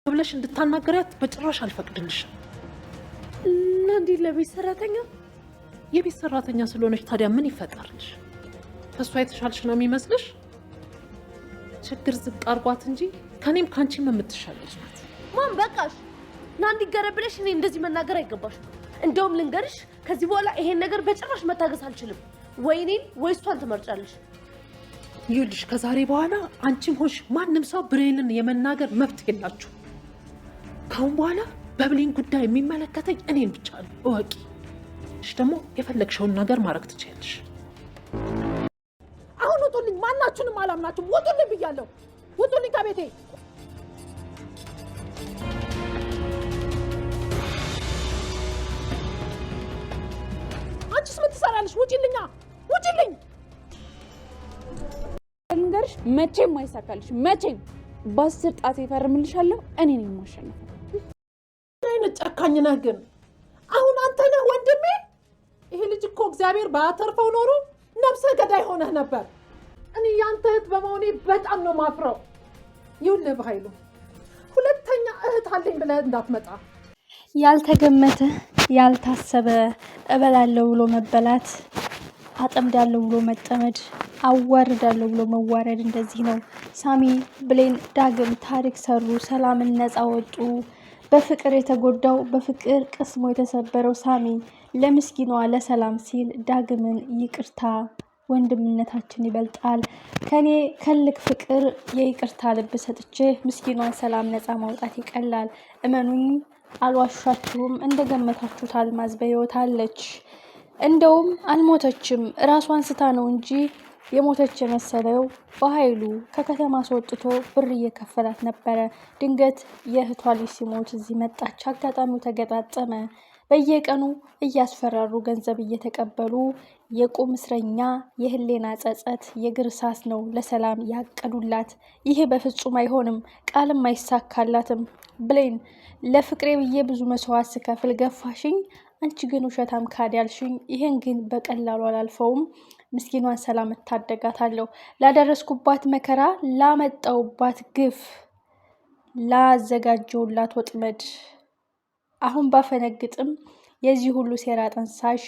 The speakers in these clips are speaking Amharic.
ብለሽ እንድታናገሪያት በጭራሽ አልፈቅድልሽም። እና እንዲህ ለቤት ሰራተኛ የቤት ሰራተኛ ስለሆነች ታዲያ ምን ይፈጠርልሽ? ከሷ የተሻልሽ ነው የሚመስልሽ? ችግር ዝቅ አርጓት እንጂ ከኔም ካንቺም የምትሻለች ናት። ማን በቃሽ። ና እንዲገረብለሽ እኔ እንደዚህ መናገር አይገባሽም። እንደውም ልንገርሽ ከዚህ በኋላ ይሄን ነገር በጭራሽ መታገስ አልችልም። ወይ እኔን ወይ እሷን ትመርጫለሽ። ይኸውልሽ ከዛሬ በኋላ አንቺም ሆንሽ ማንም ሰው ብሌንን የመናገር መብት የላችሁ። ካሁን በኋላ በብሌን ጉዳይ የሚመለከተኝ እኔን ብቻ ነው እወቂ። እሺ ደግሞ የፈለግሽውን ነገር ማድረግ ትችያለሽ። አሁን ውጡልኝ! ማናችሁንም አላምናችሁም! ውጡልኝ ብያለሁ! ውጡልኝ ከቤቴ! አንቺስ ምን ትሰራለሽ? ውጪልኛ! ውጪልኝ! እንገርሽ መቼም አይሳካልሽ። መቼም በ10 ጣት ይፈርምልሻለሁ። እኔ ነኝ የማሸነፈው። አይነት ጨካኝ ነህ ግን! አሁን አንተ ነህ ወንድሜ? ይሄ ልጅ እኮ እግዚአብሔር ባያተርፈው ኖሮ ነፍሰ ገዳይ ሆነህ ነበር። እኔ ያንተ እህት በመሆኔ በጣም ነው ማፍረው። ይኸውልህ በኃይሉ ሁለተኛ እህት አለኝ ብለህ እንዳትመጣ። ያልተገመተ ያልታሰበ እበላለሁ ብሎ መበላት፣ አጠምዳለሁ ብሎ መጠመድ፣ አዋርዳለሁ ብሎ መዋረድ እንደዚህ ነው። ሳሚ ብሌን ዳግም ታሪክ ሰሩ። ሰላምን ነፃ ወጡ። በፍቅር የተጎዳው በፍቅር ቅስሞ የተሰበረው ሳሚ ለምስኪኗ ለሰላም ሲል ዳግምን ይቅርታ፣ ወንድምነታችን ይበልጣል፣ ከኔ ከልክ ፍቅር የይቅርታ ልብ ሰጥቼ ምስኪኗን ሰላም ነፃ ማውጣት ይቀላል። እመኑኝ አልዋሻችሁም፣ እንደገመታችሁት አልማዝ በሕይወት አለች። እንደውም አልሞተችም፣ ራሷን ስታ ነው እንጂ የሞተች የመሰለው በኃይሉ ከከተማ አስወጥቶ ብር እየከፈላት ነበረ። ድንገት የእህቷ ልጅ ሲሞት እዚህ መጣች። አጋጣሚው ተገጣጠመ። በየቀኑ እያስፈራሩ ገንዘብ እየተቀበሉ የቁም እስረኛ የህሌና ጸጸት የእግር እሳት ነው ለሰላም ያቀዱላት። ይሄ በፍጹም አይሆንም፣ ቃልም አይሳካላትም። ብሌን ለፍቅሬ ብዬ ብዙ መስዋዕት ስከፍል ገፋሽኝ፣ አንቺ ግን ውሸታም ካድ ያልሽኝ። ይሄን ግን በቀላሉ አላልፈውም። ምስኪኗን ሰላም እታደጋታለሁ። ላደረስኩባት መከራ፣ ላመጣውባት ግፍ፣ ላዘጋጀውላት ወጥመድ አሁን ባፈነግጥም የዚህ ሁሉ ሴራ ጠንሳሽ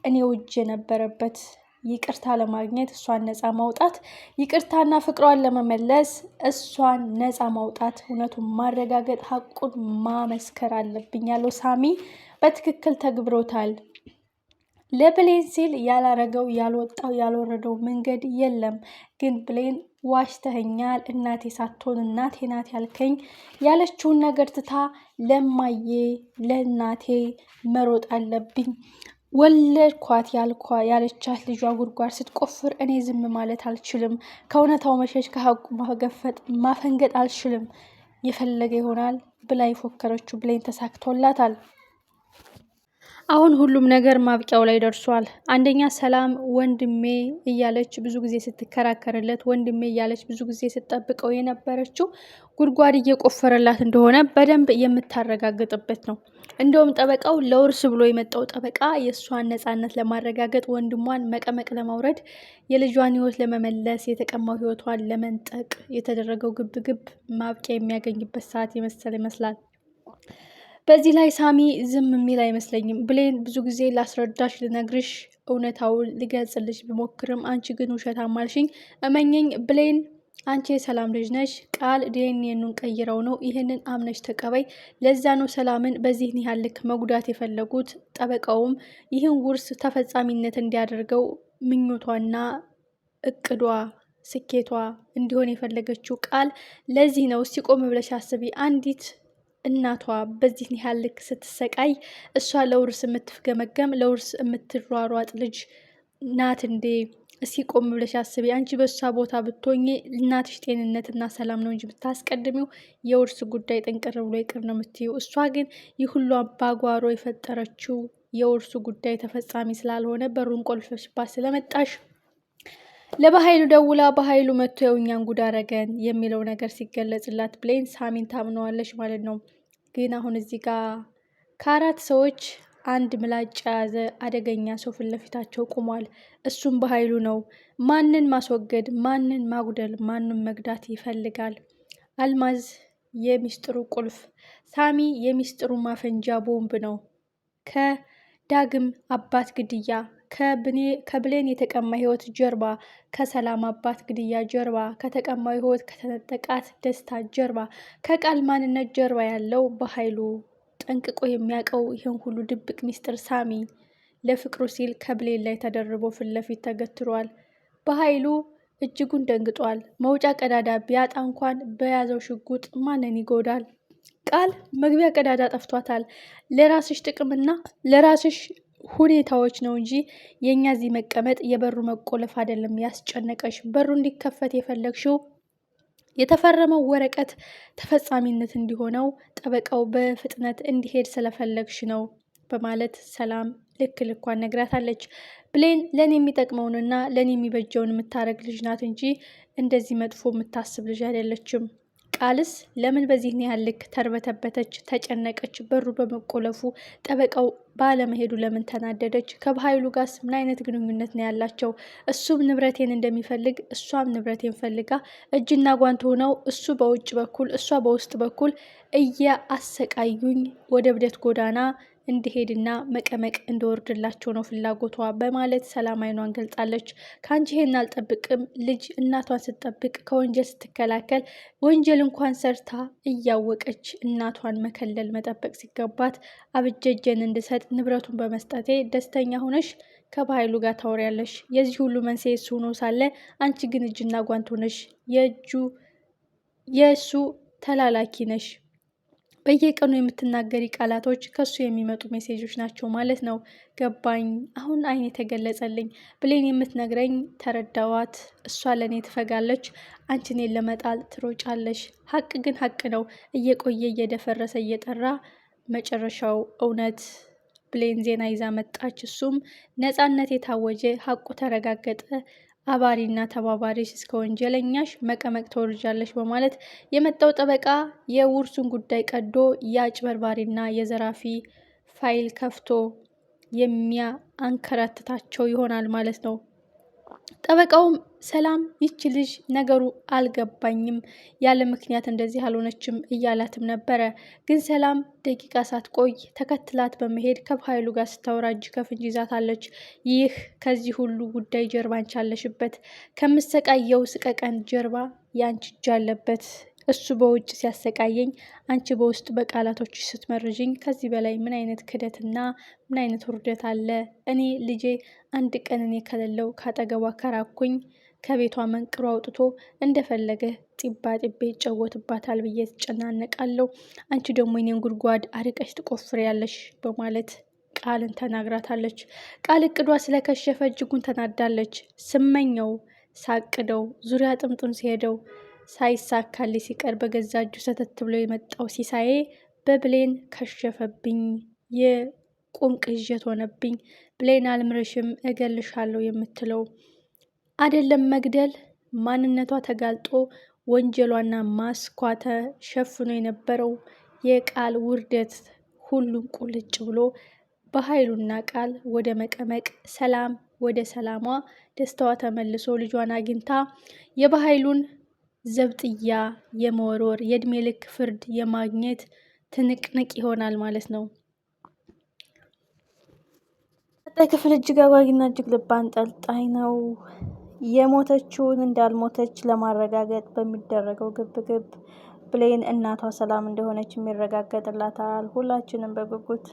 እኔው እጅ የነበረበት። ይቅርታ ለማግኘት እሷን ነፃ ማውጣት፣ ይቅርታና ፍቅሯን ለመመለስ እሷን ነፃ ማውጣት፣ እውነቱን ማረጋገጥ፣ ሀቁን ማመስከር አለብኝ ያለው ሳሚ በትክክል ተግብሮታል። ለብሌን ሲል ያላረገው ያልወጣው ያልወረደው መንገድ የለም። ግን ብሌን ዋሽተኸኛል፣ እናቴ ሳትሆን እናቴ ናት ያልከኝ ያለችውን ነገር ትታ ለማዬ ለእናቴ መሮጥ አለብኝ፣ ወለድኳት ያለቻት ልጇ ጉድጓድ ስትቆፍር እኔ ዝም ማለት አልችልም፣ ከእውነታው መሸሽ ከሀቁ ማፈንገጥ አልችልም፣ የፈለገ ይሆናል ብላ የፎከረችው ብሌን ተሳክቶላታል። አሁን ሁሉም ነገር ማብቂያው ላይ ደርሷል። አንደኛ ሰላም ወንድሜ እያለች ብዙ ጊዜ ስትከራከርለት፣ ወንድሜ እያለች ብዙ ጊዜ ስትጠብቀው የነበረችው ጉድጓድ እየቆፈረላት እንደሆነ በደንብ የምታረጋግጥበት ነው። እንደውም ጠበቃው ለውርስ ብሎ የመጣው ጠበቃ የእሷን ነፃነት ለማረጋገጥ፣ ወንድሟን መቀመቅ ለማውረድ፣ የልጇን ሕይወት ለመመለስ፣ የተቀማው ሕይወቷን ለመንጠቅ የተደረገው ግብግብ ማብቂያ የሚያገኝበት ሰዓት የመሰለ ይመስላል። በዚህ ላይ ሳሚ ዝም የሚል አይመስለኝም። ብሌን ብዙ ጊዜ ላስረዳሽ፣ ልነግርሽ፣ እውነታውን ልገልጽልሽ ቢሞክርም አንቺ ግን ውሸታም አልሽኝ። እመኘኝ ብሌን፣ አንቺ የሰላም ልጅ ነሽ። ቃል ዲኤንኤኑን ቀይረው ነው፣ ይህንን አምነሽ ተቀበይ። ለዛ ነው ሰላምን በዚህን ያህል ልክ መጉዳት የፈለጉት። ጠበቃውም ይህን ውርስ ተፈጻሚነት እንዲያደርገው ምኞቷና እቅዷ ስኬቷ እንዲሆን የፈለገችው ቃል ለዚህ ነው። እስቲ ቆም ብለሽ አስቢ። አንዲት እናቷ በዚህ ያህል ልክ ስትሰቃይ እሷ ለውርስ የምትገመገም ለውርስ የምትሯሯጥ ልጅ ናት እንዴ? እስኪ ቆም ብለሽ አስቢ። አንቺ በእሷ ቦታ ብትሆኚ እናትሽ ጤንነትና ሰላም ነው እንጂ ብታስቀድሚው የውርስ ጉዳይ ጥንቅር ብሎ ይቅር ነው የምትይው። እሷ ግን ይህ ሁሉ አባጓሮ የፈጠረችው የውርሱ ጉዳይ ተፈጻሚ ስላልሆነ በሩን ቆልፈሽባት ስለመጣሽ ለበኃይሉ ደውላ በኃይሉ መጥቶ የውኛን ጉድ አረገን የሚለው ነገር ሲገለጽላት ብሌን ሳሚን ታምነዋለች ማለት ነው። ግን አሁን እዚህ ጋር ከ4 ሰዎች አንድ ምላጭ የያዘ አደገኛ ሰው ፊት ለፊታቸው ቆሟል። እሱም በኃይሉ ነው። ማንን ማስወገድ፣ ማንን ማጉደል፣ ማንን መግዳት ይፈልጋል? አልማዝ የሚስጥሩ ቁልፍ። ሳሚ የሚስጥሩ ማፈንጃ ቦምብ ነው። ከዳግም አባት ግድያ፣ ከብሌን የተቀማ ህይወት ጀርባ፣ ከሰላም አባት ግድያ ጀርባ፣ ከተቀማው ህይወት ከተነጠቃት ደስታ ጀርባ፣ ከቃል ማንነት ጀርባ ያለው በኃይሉ ጠንቅቆ የሚያውቀው ይህን ሁሉ ድብቅ ሚስጥር ሳሚ ለፍቅሩ ሲል ከብሌን ላይ ተደርቦ ፊት ለፊት ተገትሯል። በኃይሉ እጅጉን ደንግጧል። መውጫ ቀዳዳ ቢያጣ እንኳን በያዘው ሽጉጥ ማንን ይጎዳል? ቃል መግቢያ ቀዳዳ ጠፍቷታል። ለራስሽ ጥቅምና ለራስሽ ሁኔታዎች ነው እንጂ የእኛ እዚህ መቀመጥ የበሩ መቆለፍ አይደለም ያስጨነቀሽ። በሩ እንዲከፈት የፈለግሽው የተፈረመው ወረቀት ተፈጻሚነት እንዲሆነው ጠበቃው በፍጥነት እንዲሄድ ስለፈለግሽ ነው በማለት ሰላም ልክ ልኳን ነግራታለች። ብሌን ለእኔ የሚጠቅመውንና ለእኔ የሚበጀውን የምታደርግ ልጅ ናት እንጂ እንደዚህ መጥፎ የምታስብ ልጅ አይደለችም። ቃልስ ለምን በዚህ ያህል ልክ ተርበተበተች፣ ተጨነቀች? በሩ በመቆለፉ ጠበቃው ባለመሄዱ ለምን ተናደደች? ከበኃይሉ ጋርስ ምን አይነት ግንኙነት ነው ያላቸው? እሱም ንብረቴን እንደሚፈልግ እሷም ንብረቴን ፈልጋ እጅና ጓንት ሆነው እሱ በውጭ በኩል እሷ በውስጥ በኩል እያሰቃዩኝ ወደ እብደት ጎዳና እንዲሄድና መቀመቅ እንዲወርድላቸው ነው ፍላጎቷ በማለት ሰላም አይኗን ገልጻለች። ከአንቺ ይሄን አልጠብቅም። ልጅ እናቷን ስትጠብቅ ከወንጀል ስትከላከል ወንጀል እንኳን ሰርታ እያወቀች እናቷን መከለል መጠበቅ ሲገባት አብጀጀን እንድሰጥ ንብረቱን በመስጠቴ ደስተኛ ሆነሽ ከበኃይሉ ጋር ታወሪያለሽ። የዚህ ሁሉ መንስኤ እሱ ሆኖ ሳለ አንቺ ግን እጅና ጓንት ሆነሽ የእሱ ተላላኪ ነሽ። በየቀኑ የምትናገሪ ቃላቶች ከሱ የሚመጡ ሜሴጆች ናቸው ማለት ነው። ገባኝ። አሁን አይኔ ተገለጸልኝ። ብሌን የምትነግረኝ ተረዳዋት። እሷ ለእኔ ትፈጋለች፣ አንቺ እኔን ለመጣል ትሮጫለሽ። ሀቅ ግን ሀቅ ነው። እየቆየ እየደፈረሰ እየጠራ መጨረሻው እውነት። ብሌን ዜና ይዛ መጣች። እሱም ነፃነት የታወጀ ሀቁ ተረጋገጠ፣ አባሪና ተባባሪሽ እስከ ወንጀለኛሽ መቀመቅ ተወርጃለሽ በማለት የመጣው ጠበቃ የውርሱን ጉዳይ ቀዶ የአጭበርባሪና የዘራፊ ፋይል ከፍቶ የሚያንከራትታቸው ይሆናል ማለት ነው። ጠበቃውም ሰላም ይች ልጅ ነገሩ አልገባኝም፣ ያለ ምክንያት እንደዚህ አልሆነችም እያላትም ነበረ። ግን ሰላም ደቂቃ ሳትቆይ ተከትላት በመሄድ ከበኃይሉ ጋር ስታወራ እጅ ከፍንጅ ይዛታለች። ይህ ከዚህ ሁሉ ጉዳይ ጀርባ አንቺ አለሽበት፣ ከምሰቃየው ስቀቀን ጀርባ ያንቺ እጅ አለበት። እሱ በውጭ ሲያሰቃየኝ፣ አንቺ በውስጥ በቃላቶች ስትመርዥኝ፣ ከዚህ በላይ ምን አይነት ክደትና ምን አይነት ውርደት አለ? እኔ ልጄ አንድ ቀን እኔ ከሌለው ካጠገቧ ከራኩኝ ከቤቷ መንቅሮ አውጥቶ እንደፈለገ ጢባ ጢቤ ይጫወትባታል ብዬ ትጨናነቃለሁ። አንቺ ደግሞ እኔን ጉድጓድ አርቀሽ ትቆፍሪያለሽ በማለት ቃልን ተናግራታለች። ቃል እቅዷ ስለከሸፈ እጅጉን ተናዳለች። ስመኘው ሳቅደው ዙሪያ ጥምጥም ሲሄደው ሳይሳካልኝ ሲቀር በገዛ እጁ ሰተት ብሎ የመጣው ሲሳዬ በብሌን ከሸፈብኝ፣ የቁም ቅዠት ሆነብኝ። ብሌን አልምርሽም እገልሻለሁ የምትለው አይደለም መግደል፣ ማንነቷ ተጋልጦ ወንጀሏና ማስኳ ተሸፍኖ የነበረው የቃል ውርደት ሁሉም ቁልጭ ብሎ በኃይሉና ቃል ወደ መቀመቅ፣ ሰላም ወደ ሰላሟ፣ ደስታዋ ተመልሶ ልጇን አግኝታ የበኃይሉን ዘብጥያ የመወርወር የእድሜ ልክ ፍርድ የማግኘት ትንቅንቅ ይሆናል ማለት ነው። ቀጣይ ክፍል እጅግ አጓጊና እጅግ ልብ አንጠልጣይ ነው። የሞተችውን እንዳልሞተች ለማረጋገጥ በሚደረገው ግብግብ ብሌን እናቷ ሰላም እንደሆነች የሚረጋገጥላታል። ሁላችንም በጉጉት